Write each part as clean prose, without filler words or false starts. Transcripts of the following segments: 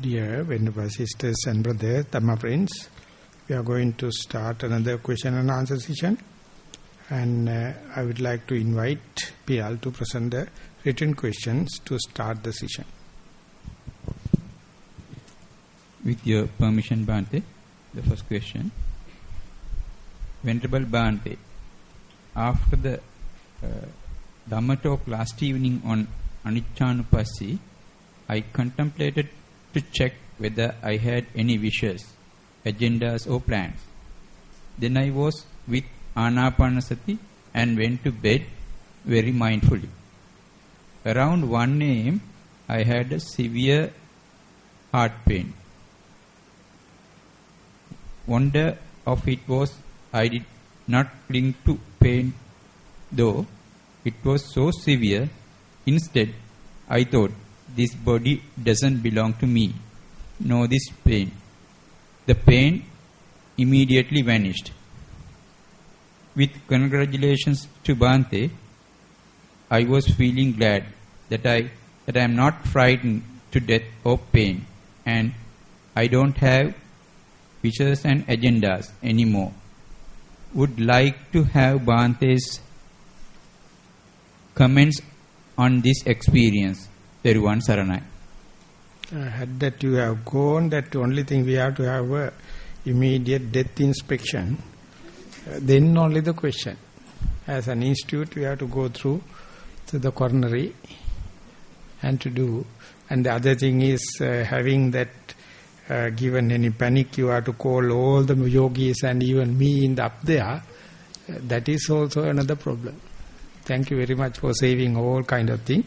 Dear Venerable Sisters and Brothers, Dhamma friends, we are going to start another question and answer session. And I would like to invite PL to present the written questions to start the session. With your permission, Bhante, the first question. Venerable Bhante, after the Dhamma talk last evening on Aniccanupassī, I contemplated to check whether I had any wishes, agendas or plans. Then I was with Ānāpānasathi and went to bed very mindfully. Around 1 a.m. I had a severe heart pain. Wonder of it was I did not cling to pain, though it was so severe. Instead, I thought, this body doesn't belong to me, nor this pain. The pain immediately vanished. With congratulations to Bhante, I was feeling glad that I am not frightened to death or pain, and I don't have wishes and agendas anymore. Would like to have Bhante's comments on this experience. Thero Saranai. Had that you have gone, that the only thing we have to have a immediate death inspection. Then only the question. As an institute, we have to go through to the coronary and to do. And the other thing is having that given any panic, you have to call all the yogis and even me in the up there. That is also another problem. Thank you very much for saving all kind of thing.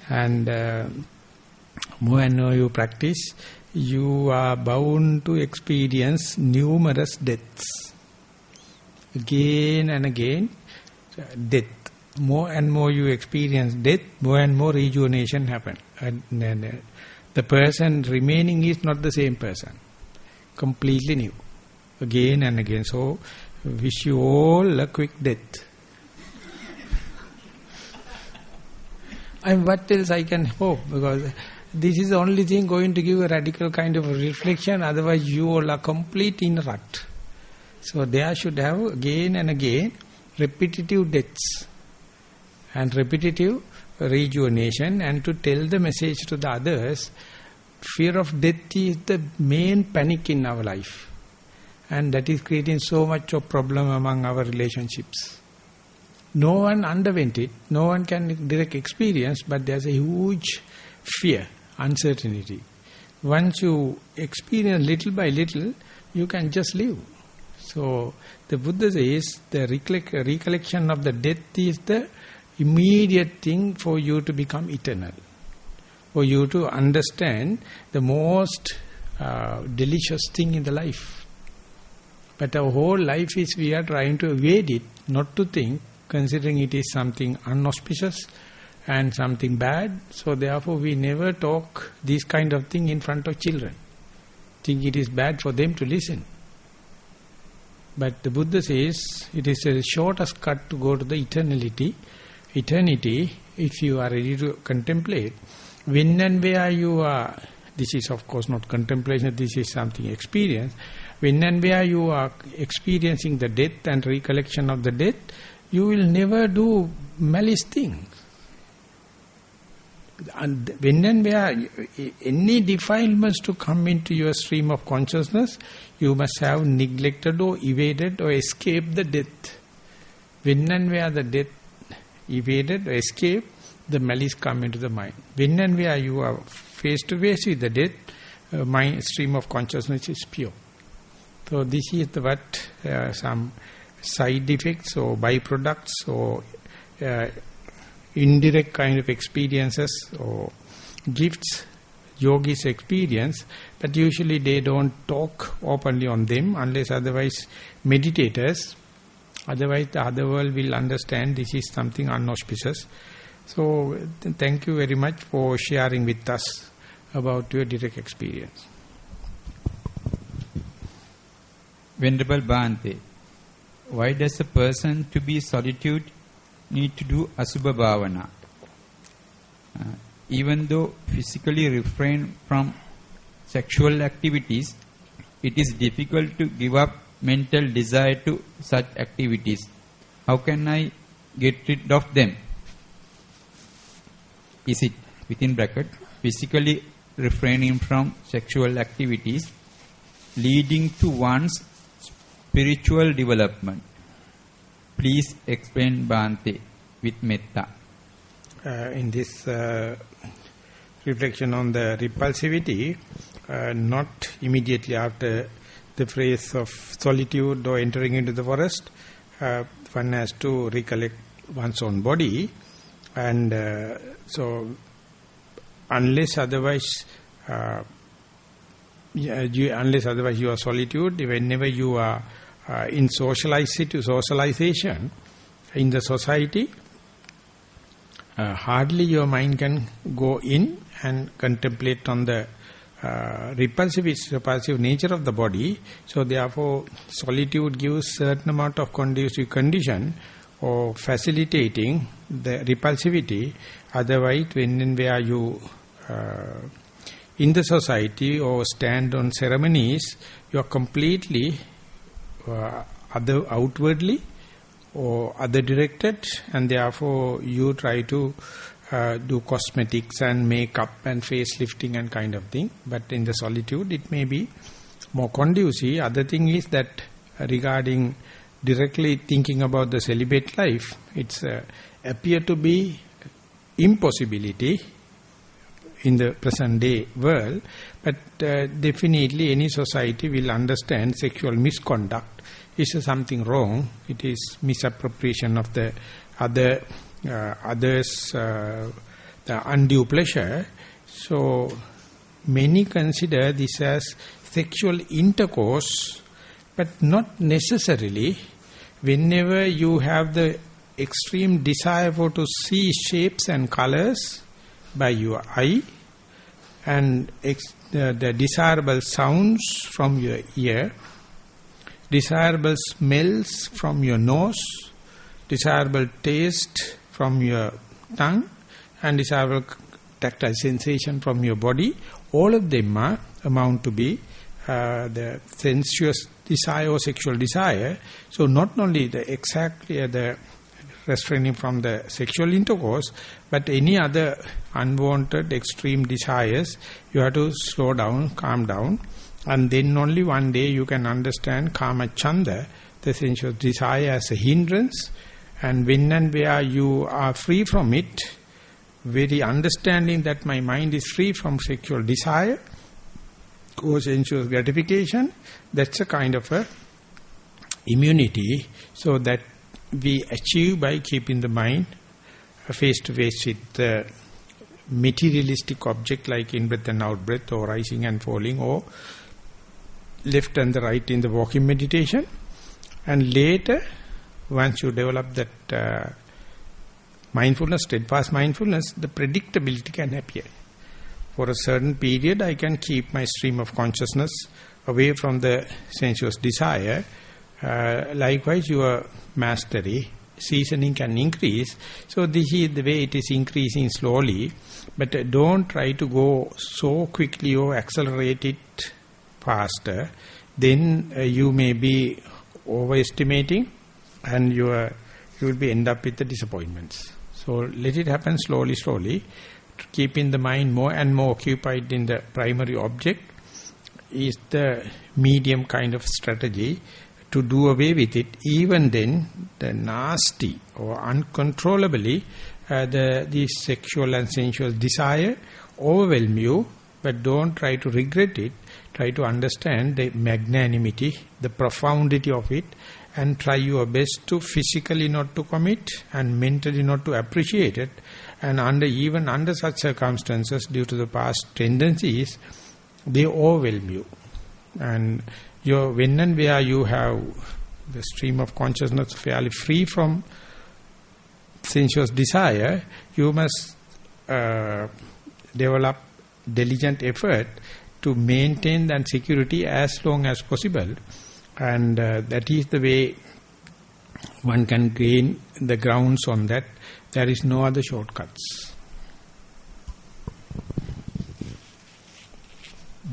And more and more you practice, you are bound to experience numerous deaths. Again and again, death. More and more you experience death, more and more rejuvenation happen. And the person remaining is not the same person. Completely new. Again and again. So, wish you all a quick death. And what else I can hope? Because this is the only thing going to give a radical kind of a reflection. Otherwise, you all are complete in a rut. So there should have again and again repetitive deaths and repetitive rejuvenation, and to tell the message to the others. Fear of death is the main panic in our life, and that is creating so much of problem among our relationships. No one underwent it, no one can direct experience, but there's a huge fear, uncertainty. Once you experience little by little, you can just live. So, the Buddha says, the recollection of the death is the immediate thing for you to become eternal. For you to understand the most delicious thing in the life. But our whole life is we are trying to evade it, not to think, considering it is something unauspicious and something bad. So therefore we never talk this kind of thing in front of children. Think it is bad for them to listen. But the Buddha says it is a shortest cut to go to the eternity. Eternity, if you are ready to contemplate, when and where you are, this is of course not contemplation, this is something experience. When and where you are experiencing the death and recollection of the death, you will never do malice things. And when and where any defilements to come into your stream of consciousness, you must have neglected or evaded or escaped the death. When and where the death evaded or escaped, the malice come into the mind. When and where you are face to face with the death, mind stream of consciousness is pure. So this is the what some side effects or byproducts or indirect kind of experiences or gifts yogis experience, but usually they don't talk openly on them unless otherwise meditators, otherwise the other world will understand this is something unauspicious. So thank you very much for sharing with us about your direct experience. Venerable Bhante, why does a person to be solitude need to do Asubha Bhavana? Even though physically refrain from sexual activities, it is difficult to give up mental desire to such activities. How can I get rid of them? Is it, within bracket, physically refraining from sexual activities leading to one's spiritual development? Please explain, Bhante, with metta. In this reflection on the repulsivity, not immediately after the phrase of solitude or entering into the forest, one has to recollect one's own body, and so unless otherwise you are solitude, whenever you are in socialization in the society, hardly your mind can go in and contemplate on the repulsive nature of the body. So therefore solitude gives certain amount of conducive condition or facilitating the repulsivity. Otherwise, when and where you in the society or stand on ceremonies, you are completely outwardly or other directed, and therefore you try to do cosmetics and makeup and facelifting and kind of thing. But in the solitude it may be more conducive. Other thing is that regarding directly thinking about the celibate life, it's appear to be impossibility in the present day world, but definitely any society will understand sexual misconduct is something wrong. It is misappropriation of the others, the undue pleasure. So many consider this as sexual intercourse, but not necessarily. Whenever you have the extreme desire for to see shapes and colors by your eye, and the desirable sounds from your ear, desirable smells from your nose, desirable taste from your tongue, and desirable tactile sensation from your body, all of them amount to be the sensuous desire or sexual desire. So not only the restraining from the sexual intercourse, but any other unwanted extreme desires, you have to slow down, calm down, and then only one day you can understand kama chanda, the sensual desire, as a hindrance. And when and where you are free from it, very understanding that my mind is free from sexual desire or sensual gratification, that's a kind of a immunity, so that we achieve by keeping the mind face to face with the materialistic object like in-breath and out-breath, or rising and falling, or left and the right in the walking meditation. And later, once you develop that mindfulness, steadfast mindfulness, the predictability can appear. For a certain period, I can keep my stream of consciousness away from the sensuous desire. Likewise, your mastery, seasoning can increase. So this is the way it is increasing slowly. But don't try to go so quickly or accelerate it faster. Then you may be overestimating, and you will be end up with the disappointments. So let it happen slowly, keeping the mind more and more occupied in the primary object is the medium kind of strategy to do away with it. Even then, the nasty or uncontrollably, the sexual and sensual desire overwhelm you, but don't try to regret it. Try to understand the magnanimity, the profundity of it, and try your best to physically not to commit and mentally not to appreciate it. And even under such circumstances, due to the past tendencies, they overwhelm you. And when and where you have the stream of consciousness fairly free from sensuous desire, you must develop diligent effort to maintain that security as long as possible. And that is the way one can gain the grounds on that. There is no other shortcuts.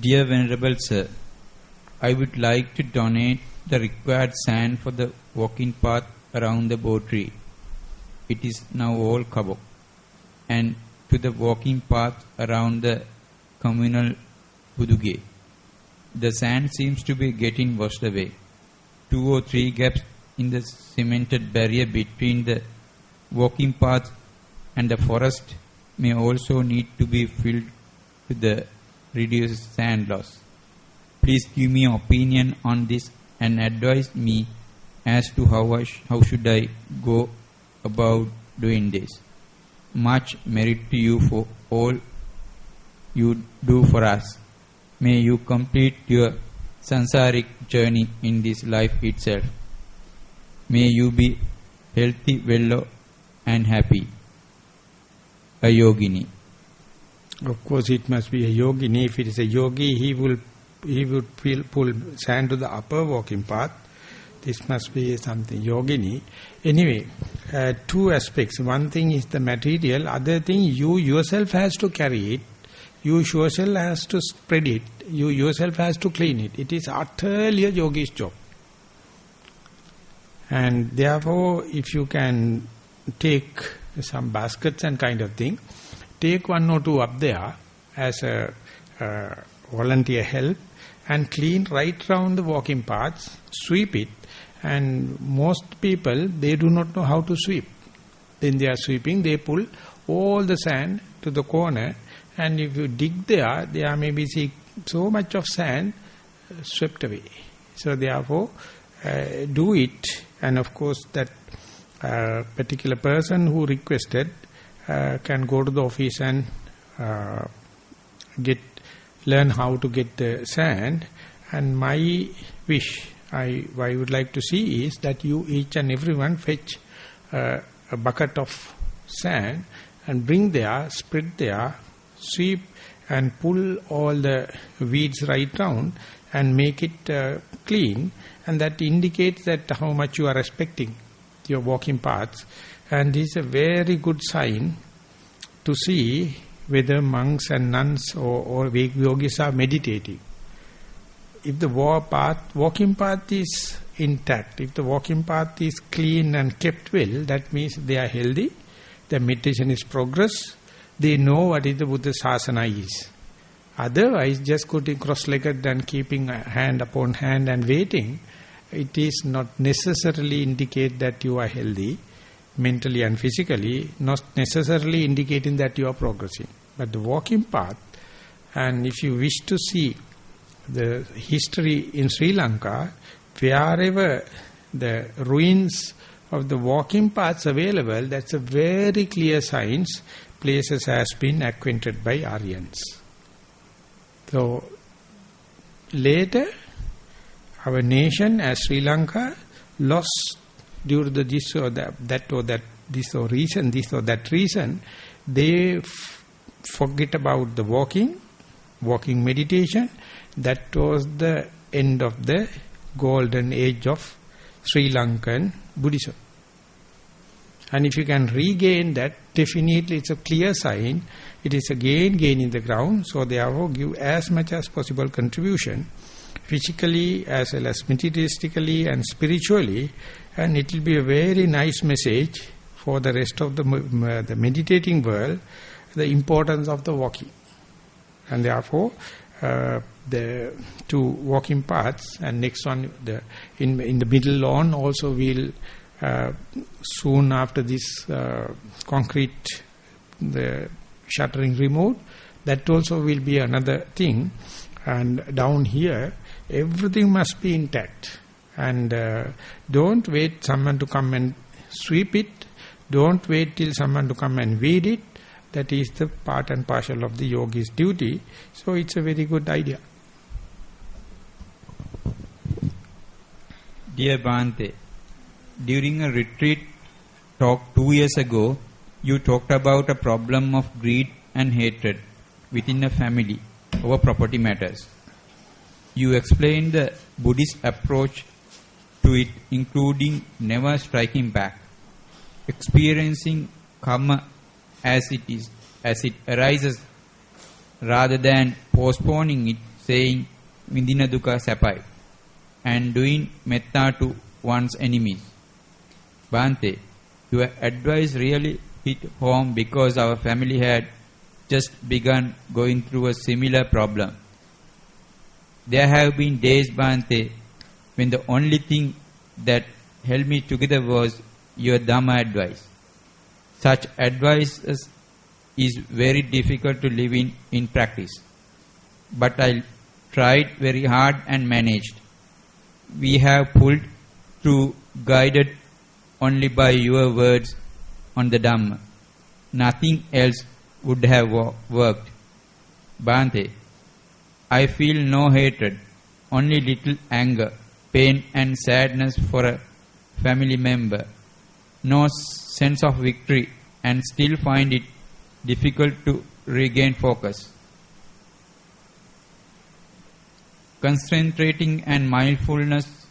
Dear Venerable Sir, I would like to donate the required sand for the walking path around the Bo tree. It is now all covered. And to the walking path around the communal Buduge. The sand seems to be getting washed away. 2 or 3 gaps in the cemented barrier between the walking path and the forest may also need to be filled with the reduced sand loss. Please give me your opinion on this and advise me as to how should I go about doing this. Much merit to you for all you do for us. May you complete your sansaric journey in this life itself. May you be healthy, well and happy. A yogini. Of course, it must be a yogini. If it is a yogi, he would pull sand to the upper walking path. This must be something yogini. Anyway, 2 aspects. One thing is the material. Other thing, you yourself has to carry it. You yourself has to spread it. You yourself has to clean it. It is utterly a yogi's job. And therefore, if you can take some baskets and kind of thing, take 1 or 2 up there as a volunteer help and clean right round the walking paths, sweep it. And most people, they do not know how to sweep. Then they are sweeping, they pull all the sand to the corner, and if you dig there may be so much of sand swept away. So therefore, do it. And of course, that particular person who requested can go to the office and learn how to get the sand. And my wish, I would like to see is that you each and everyone fetch a bucket of sand and bring there, spread there, sweep and pull all the weeds right round and make it clean, and that indicates that how much you are respecting your walking paths. And this is a very good sign to see whether monks and nuns or yogis are meditating. If the walking path is intact, if the walking path is clean and kept well, that means they are healthy, their meditation is progress, they know what is the Buddha Sasana is. Otherwise, just going cross-legged and keeping hand upon hand and waiting, it is not necessarily indicate that you are healthy, mentally and physically, not necessarily indicating that you are progressing. But the walking path, and if you wish to see the history in Sri Lanka, wherever the ruins of the walking paths available, that's a very clear signs places has been acquainted by Aryans. So later, our nation as Sri Lanka lost due to this or that reason, they forget about the walking meditation. That was the end of the golden age of Sri Lankan Buddhism. And if you can regain that, definitely it's a clear sign. It is again gaining the ground. So therefore give as much as possible contribution, physically as well as materialistically and spiritually, and it will be a very nice message for the rest of the meditating world, the importance of the walking. And therefore, the 2 walking paths, and next one in the middle lawn also we'll soon after this concrete the shuttering removed, that also will be another thing. And down here everything must be intact, and don't wait someone to come and sweep it, don't wait till someone to come and weed it. That is the part and parcel of the yogi's duty. So it's a very good idea. Dear Bhante, during a retreat talk 2 years ago, you talked about a problem of greed and hatred within a family over property matters. You explained the Buddhist approach to it, including never striking back, experiencing karma as it arises rather than postponing it saying Vindina Dukkha Sapai and doing metta to one's enemies. Bhante, your advice really hit home because our family had just begun going through a similar problem. There have been days, Bhante, when the only thing that held me together was your Dhamma advice. Such advice is very difficult to live in practice. But I tried very hard and managed. We have pulled through, guided only by your words on the Dhamma. Nothing else would have worked. Bhante, I feel no hatred, only little anger, pain and sadness for a family member. No sense of victory, and still find it difficult to regain focus. Concentrating and mindfulness,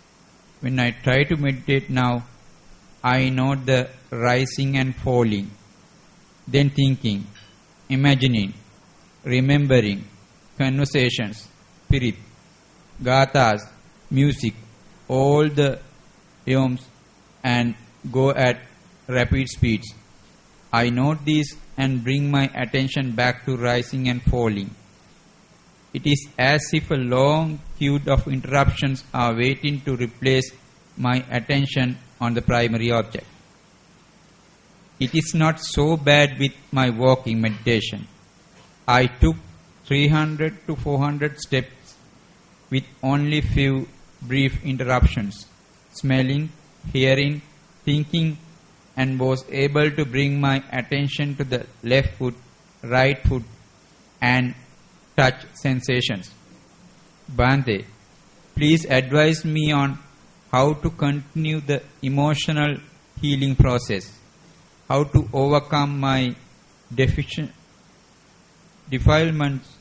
when I try to meditate now, I note the rising and falling, then thinking, imagining, remembering, conversations, spirit, gathas, music, all the yawns and go at rapid speeds. I note these and bring my attention back to rising and falling. It is as if a long queue of interruptions are waiting to replace my attention on the primary object. It is not so bad with my walking meditation. I took 300 to 400 steps with only few brief interruptions, smelling, hearing, thinking, and was able to bring my attention to the left foot, right foot, and touch sensations. Bhante, please advise me on how to continue the emotional healing process, how to overcome my defilements,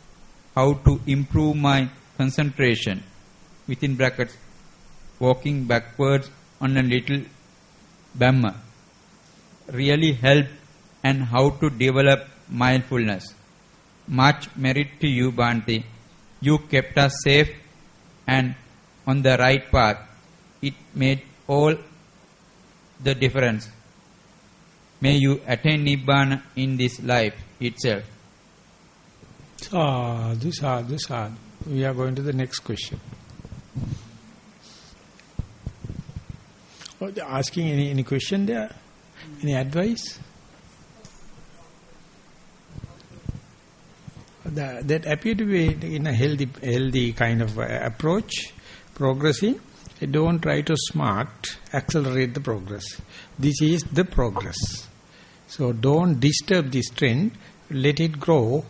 how to improve my concentration, within brackets, walking backwards on a little Dhamma, really help, and how to develop mindfulness. Much merit to you, Bhante. You kept us safe and on the right path. It made all the difference. May you attain Nibbana in this life itself. Sadhu, sadhu, sadhu. We are going to the next question. Oh, asking any question there? Any advice? That appear to be in a healthy kind of approach, progressing. Don't try to accelerate the progress. This is the progress. So don't disturb this trend. Let it grow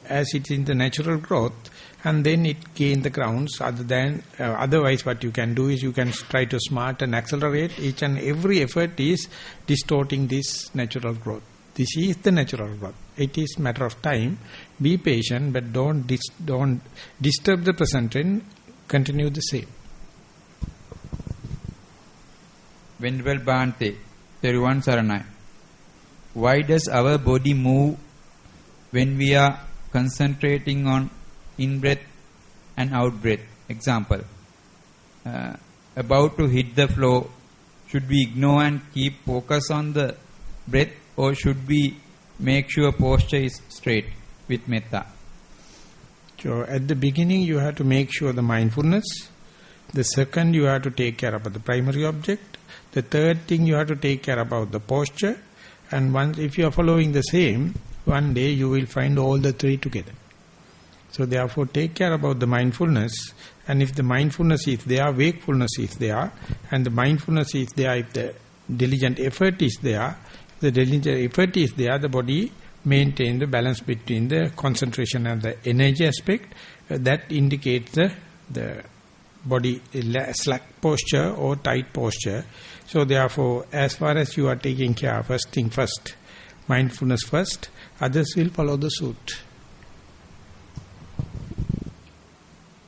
as it is in the natural growth, and then it gain the grounds. Otherwise, what you can do is you can try to smart and accelerate. Each and every effort is distorting this natural growth. This is the natural growth. It is matter of time. Be patient, but don't disturb the present trend. Continue the same. Venerable Bhante, Thero Saranai. Why does our body move when we are concentrating on in-breath and out-breath? Example, about to hit the floor, should we ignore and keep focus on the breath, or should we make sure posture is straight with metta? So at the beginning you have to make sure the mindfulness. The second you have to take care about the primary object. The third thing you have to take care about the posture. And once, if you are following the same, one day you will find all the three together. So therefore take care about the mindfulness, and if the mindfulness is there, wakefulness is there, and the mindfulness is there, if the diligent effort is there, the body maintains the balance between the concentration and the energy aspect. That indicates the body slack posture or tight posture. So therefore, as far as you are taking care, first thing first, mindfulness first, others will follow the suit.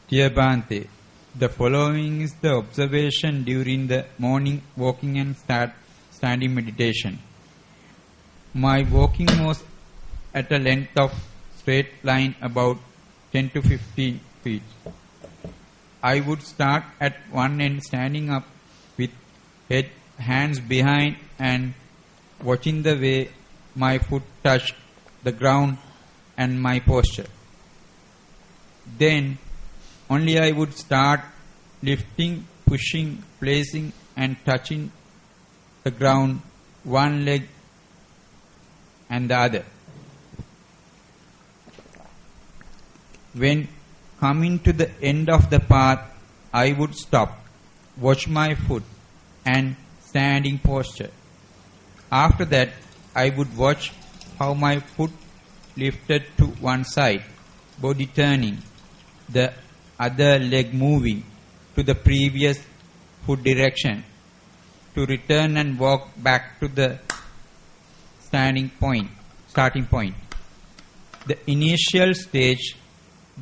Dear Bhante, the following is the observation during the morning walking and standing meditation. My walking was at a length of straight line about 10 to 15 feet. I would start at one end standing up with head, hands behind and watching the way my foot touched the ground and my posture. Then only I would start lifting, pushing, placing and touching the ground, one leg and the other. When coming to the end of the path, I would stop, watch my foot and standing posture. After that, I would watch how my foot lifted to one side, body turning, the other leg moving to the previous foot direction, to return and walk back to the starting point. The initial stage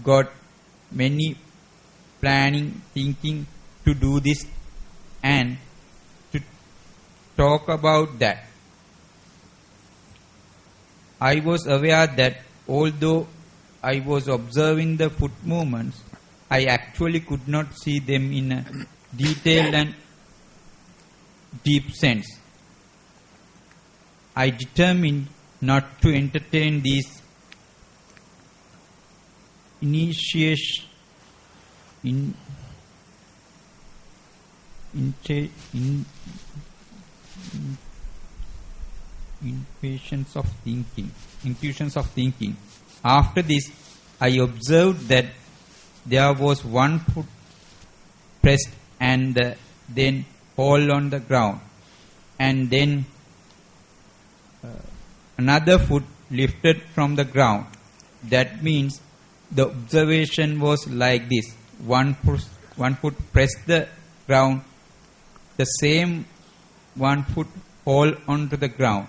got many planning, thinking to do this and to talk about that. I was aware that although I was observing the foot movements, I actually could not see them in a detailed and deep sense. I determined not to entertain these impatience of thinking. After this, I observed that there was one foot pressed and then fall on the ground, and then another foot lifted from the ground. That means the observation was like this: one foot pressed the ground, the same one foot fall onto the ground,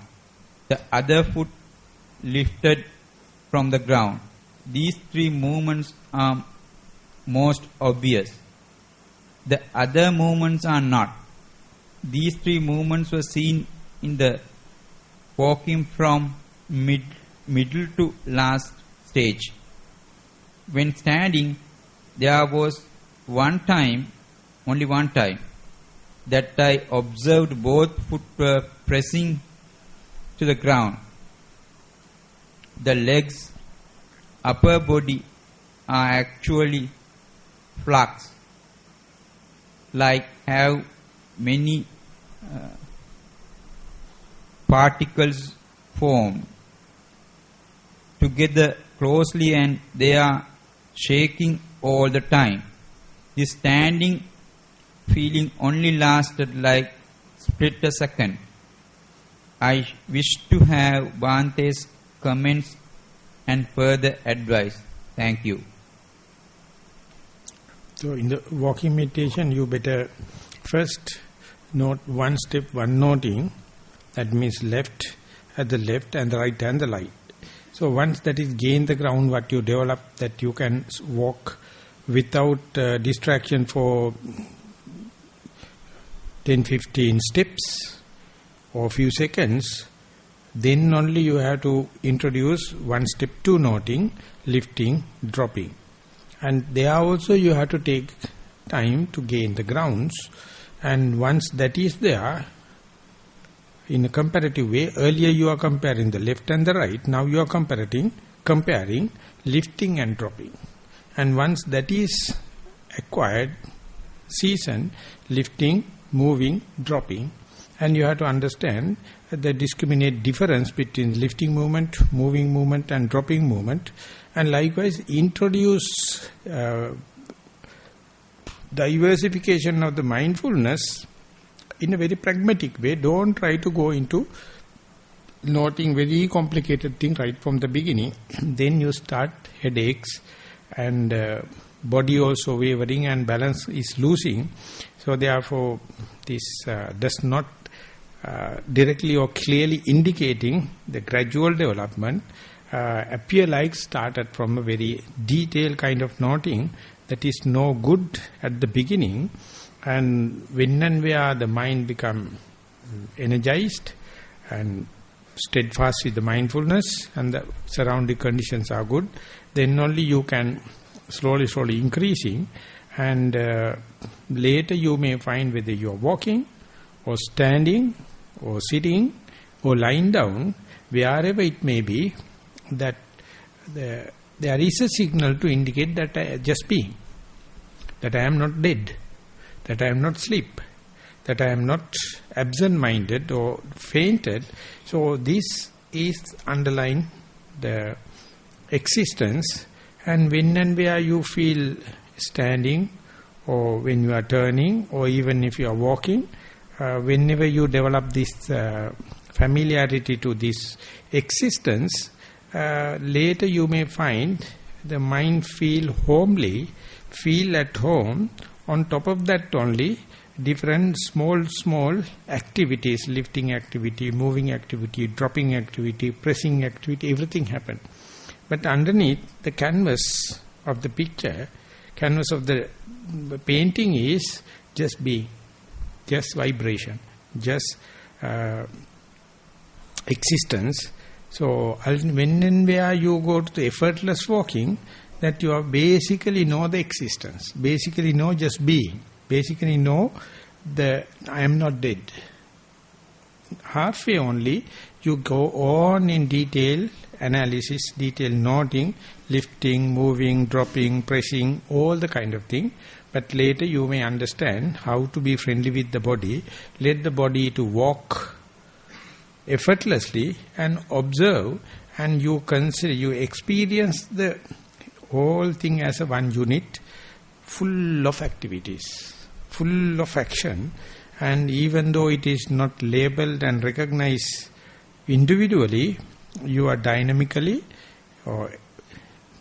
the other foot lifted from the ground. These three movements are most obvious. The other movements are not. These three movements were seen in the walking from middle to last stage. When standing, there was only one time, that I observed both foot were pressing to the ground. The legs, upper body are actually flux, like have many particles formed together closely and they are shaking all the time. This standing feeling only lasted like split a second. I wish to have Bhante's comments and further advice. Thank you. So in the walking meditation, you better first note one step, one noting. That means left at the left and the right and the right. So once that is gain the ground, what you develop, that you can walk without distraction for 10-15 steps or few seconds, then only you have to introduce one step, two noting, lifting, dropping. And there also you have to take time to gain the grounds. And once that is there, in a comparative way, earlier you are comparing the left and the right, now you are comparing lifting and dropping. And once that is acquired, season, lifting, moving, dropping, and you have to understand the discriminate difference between lifting movement, moving movement and dropping movement, and likewise introduce diversification of the mindfulness in a very pragmatic way. Don't try to go into noting very complicated thing right from the beginning. Then you start headaches and body also wavering and balance is losing. So therefore this does not directly or clearly indicating the gradual development, appear like started from a very detailed kind of noting that is no good at the beginning. And when and where the mind become energized and steadfast with the mindfulness and the surrounding conditions are good, then only you can slowly increasing, and later you may find whether you are walking or standing or sitting or lying down, wherever it may be, that there is a signal to indicate that I just being, that I am not dead, that I am not asleep, that I am not absent-minded or fainted. So this is underlying the existence, and when and where you feel standing, or when you are turning, or even if you are walking, whenever you develop this familiarity to this existence, later you may find the mind feel homely, feel at home. On top of that only, different small activities, lifting activity, moving activity, dropping activity, pressing activity, everything happen. But underneath the canvas of the picture, canvas of the painting is just being, just vibration, just existence. So when and where you go to the effortless walking, that you are basically know the existence, basically know just being, basically know the I am not dead. Halfway only you go on in detail analysis, detail noting, lifting, moving, dropping, pressing, all the kind of thing. But later you may understand how to be friendly with the body, let the body to walk effortlessly and observe, and you consider, you experience the whole thing as a one unit, full of activities, full of action, and even though it is not labeled and recognized individually, you are dynamically or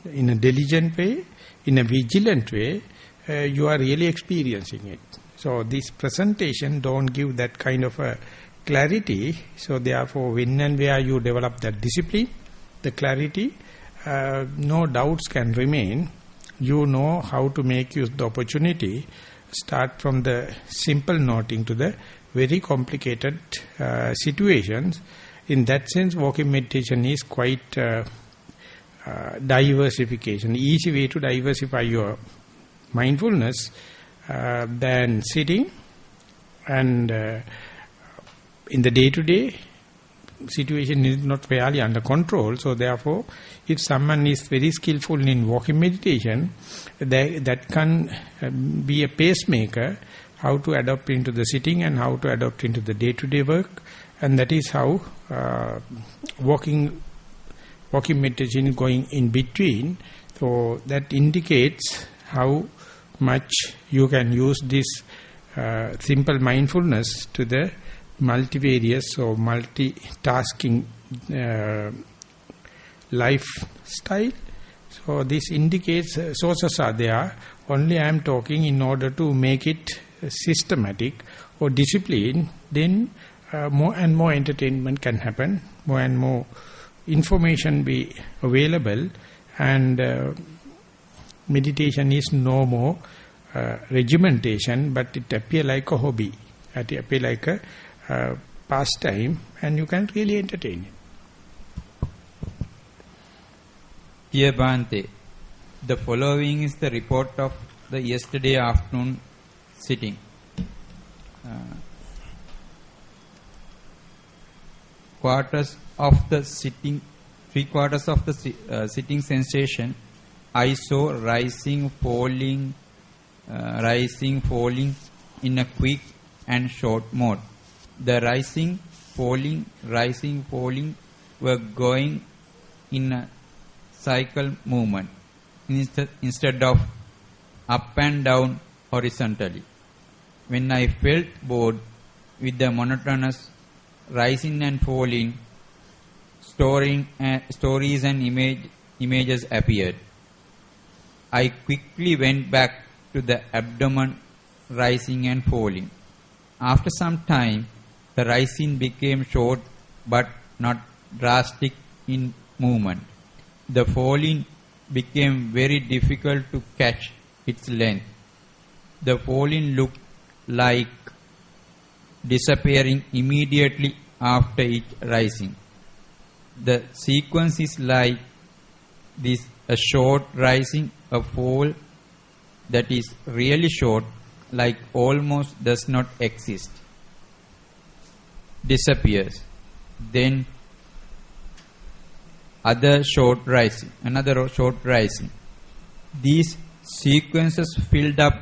in a diligent way, in a vigilant way, you are really experiencing it. So this presentation don't give that kind of a clarity. So therefore, when and where you develop that discipline, the clarity, no doubts can remain. You know how to make use of the opportunity. Start from the simple noting to the very complicated situations. In that sense, walking meditation is quite diversification, easy way to diversify your mindfulness than sitting. And in the day-to-day situation is not fairly under control. So therefore, if someone is very skillful in walking meditation, that can be a pacemaker, how to adopt into the sitting and how to adopt into the day-to-day work. And that is how walking meditation is going in between. So that indicates how much you can use this simple mindfulness to the multivarious or multitasking lifestyle. So this indicates sources are there. Only I am talking in order to make it systematic or discipline. Then more and more entertainment can happen, more and more information be available, and meditation is no more regimentation, but it appear like a hobby, it appear like a pastime, and you can really entertain it. Dear Bhante, the following is the report of the yesterday afternoon sitting. Three-quarters of the sitting sensation, I saw rising, falling in a quick and short mode. The rising, falling were going in a cycle movement instead of up and down horizontally. When I felt bored with the monotonous rising and falling, stories and images appeared. I quickly went back to the abdomen rising and falling. After some time, the rising became short but not drastic in movement. The falling became very difficult to catch its length. The falling looked like disappearing immediately after it rising. The sequence is like this: a short rising a fall that is really short, like almost does not exist, disappears. Then another short rising. These sequences filled up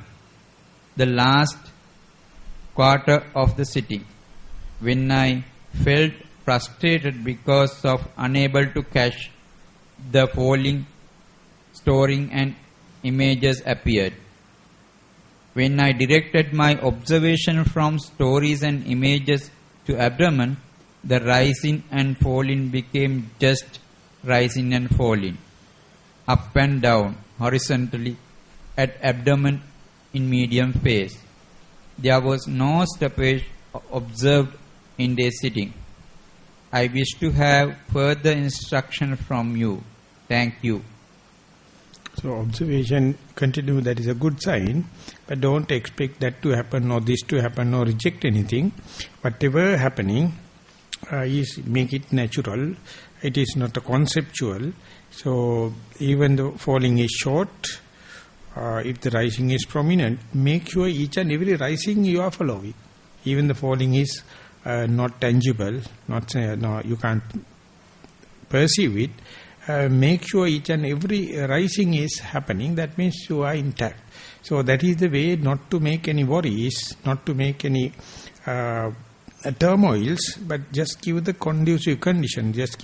the last quarter of the sitting, when I felt frustrated because of unable to catch the falling, storing and images appeared. When I directed my observation from stories and images to abdomen, the rising and falling became just rising and falling, up and down, horizontally, at abdomen in medium phase. There was no stoppage observed in their sitting. I wish to have further instruction from you. Thank you. So observation continue, that is a good sign, but don't expect that to happen or this to happen or reject anything. Whatever happening is make it natural. It is not a conceptual. So even the falling is short, if the rising is prominent, make sure each and every rising you are following. Even the falling is not tangible, no, you can't perceive it. Make sure each and every rising is happening. That means you are intact. So that is the way not to make any worries, not to make any turmoils, but just give the conducive condition, just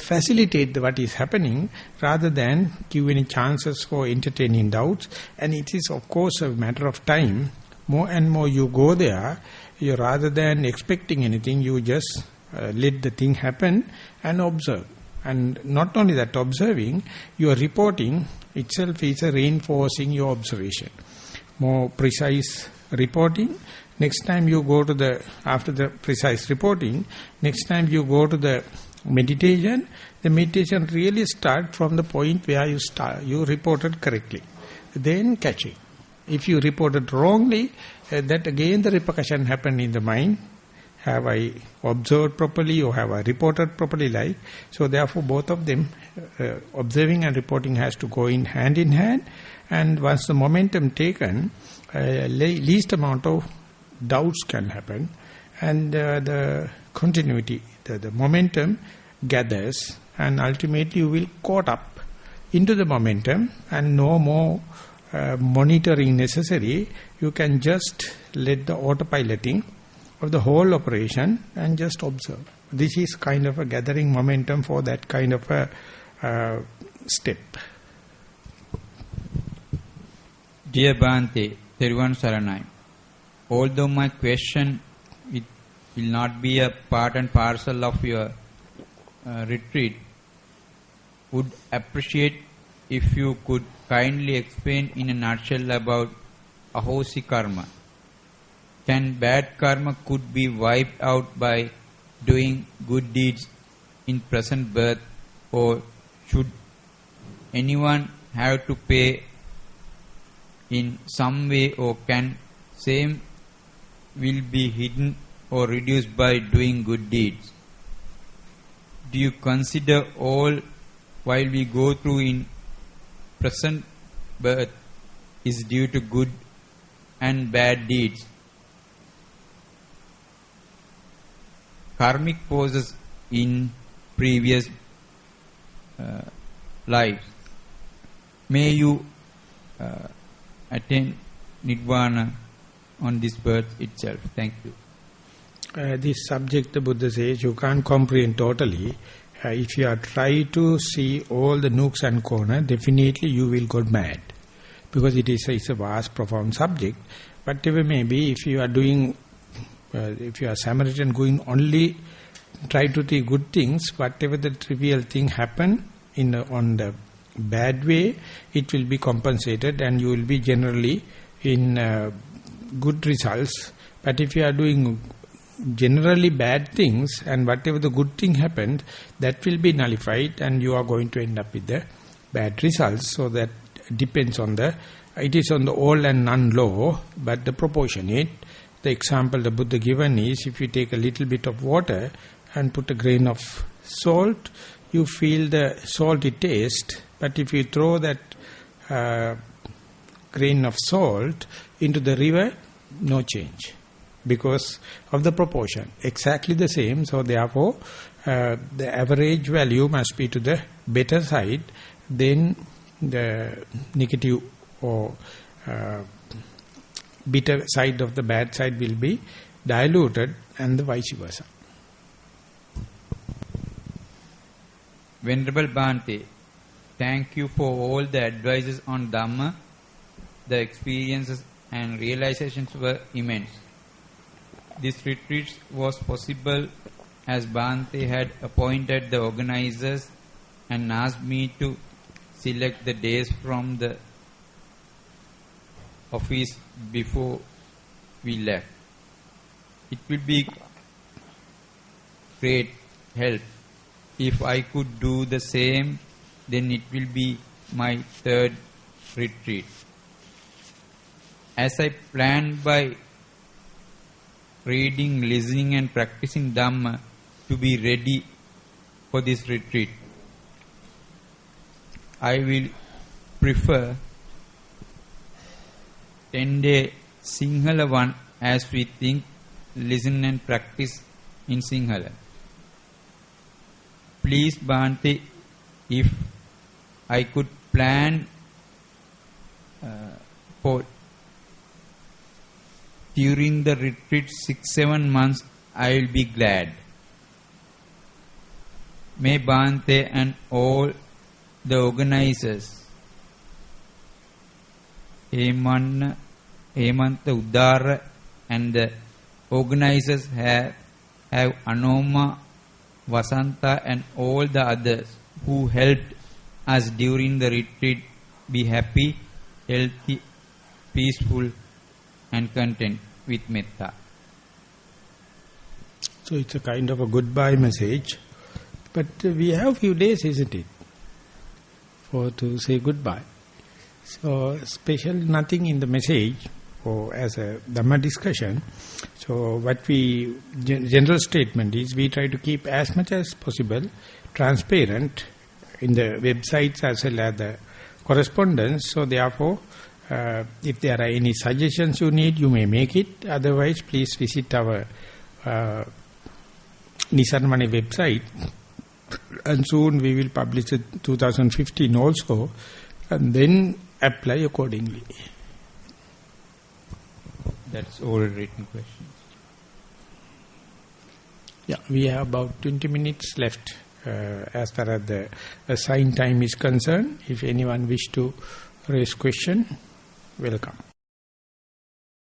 facilitate what is happening, rather than give any chances for entertaining doubts. And it is of course a matter of time. More and more you go there, you rather than expecting anything, you just let the thing happen and observe. And not only that, observing, your reporting itself is a reinforcing your observation. More precise reporting. Next time you go to after the precise reporting, next time you go to the meditation really start from the point where you reported correctly. Then catch it. If you reported wrongly, that again the repercussion happen in the mind. Have I observed properly or have I reported properly? So therefore both of them, observing and reporting, has to go in hand. And once the momentum taken, least amount of doubts can happen, and the continuity, the momentum gathers, and ultimately you will caught up into the momentum, and no more monitoring necessary. You can just let the autopiloting of the whole operation and just observe. This is kind of a gathering momentum for that kind of a step. Dear Bhante, Theruvan Saranai, although my question it will not be a part and parcel of your retreat, would appreciate if you could kindly explain in a nutshell about ahosi karma. Can bad karma could be wiped out by doing good deeds in present birth, or should anyone have to pay in some way, or can same will be hidden or reduced by doing good deeds? Do you consider all while we go through in present birth is due to good and bad deeds? Karmic forces in previous lives. May you attain Nirvana on this birth itself. Thank you. This subject, the Buddha says, you can't comprehend totally. If you are try to see all the nooks and corners, definitely you will go mad. Because it's a vast, profound subject. Whatever may be, if you are doing, if you are Samaritan going only try to do good things, whatever the trivial thing happen on the bad way, it will be compensated and you will be generally in good results. But if you are doing generally bad things and whatever the good thing happened, that will be nullified and you are going to end up with the bad results. So that depends on it is on the all and none law, but the proportionate. The example the Buddha given is, if you take a little bit of water and put a grain of salt, you feel the salty taste, but if you throw that grain of salt into the river, no change. Because of the proportion. Exactly the same. So therefore, the average value must be to the better side. Then the negative or bitter side of the bad side will be diluted, and the vice versa. Venerable Bhante, thank you for all the advices on Dhamma. The experiences and realizations were immense. This retreat was possible as Bhante had appointed the organizers and asked me to select the days from the office before we left. It will be great help. If I could do the same, then it will be my third retreat. As I planned by reading, listening and practicing Dhamma to be ready for this retreat, I will prefer 10-day Sinhala one, as we think, listen and practice in Sinhala. Please Bhante, if I could plan for during the retreat 6-7 months, I will be glad. May Bhante and all the organizers, Hemanta Udara and the organizers have Anoma, Vasanta and all the others who helped us during the retreat be happy, healthy, peaceful and content with metta. So it's a kind of a goodbye message. But we have few days, isn't it, to say goodbye. So special nothing in the message or as a Dhamma discussion. So what we, general statement is, we try to keep as much as possible transparent in the websites as well as the correspondence. So therefore, if there are any suggestions you need, you may make it. Otherwise, please visit our Nissarana website. And soon we will publish it 2015 also. And then apply accordingly. That's all written questions. Yeah, we have about 20 minutes left as far as the assigned time is concerned. If anyone wish to raise question, welcome.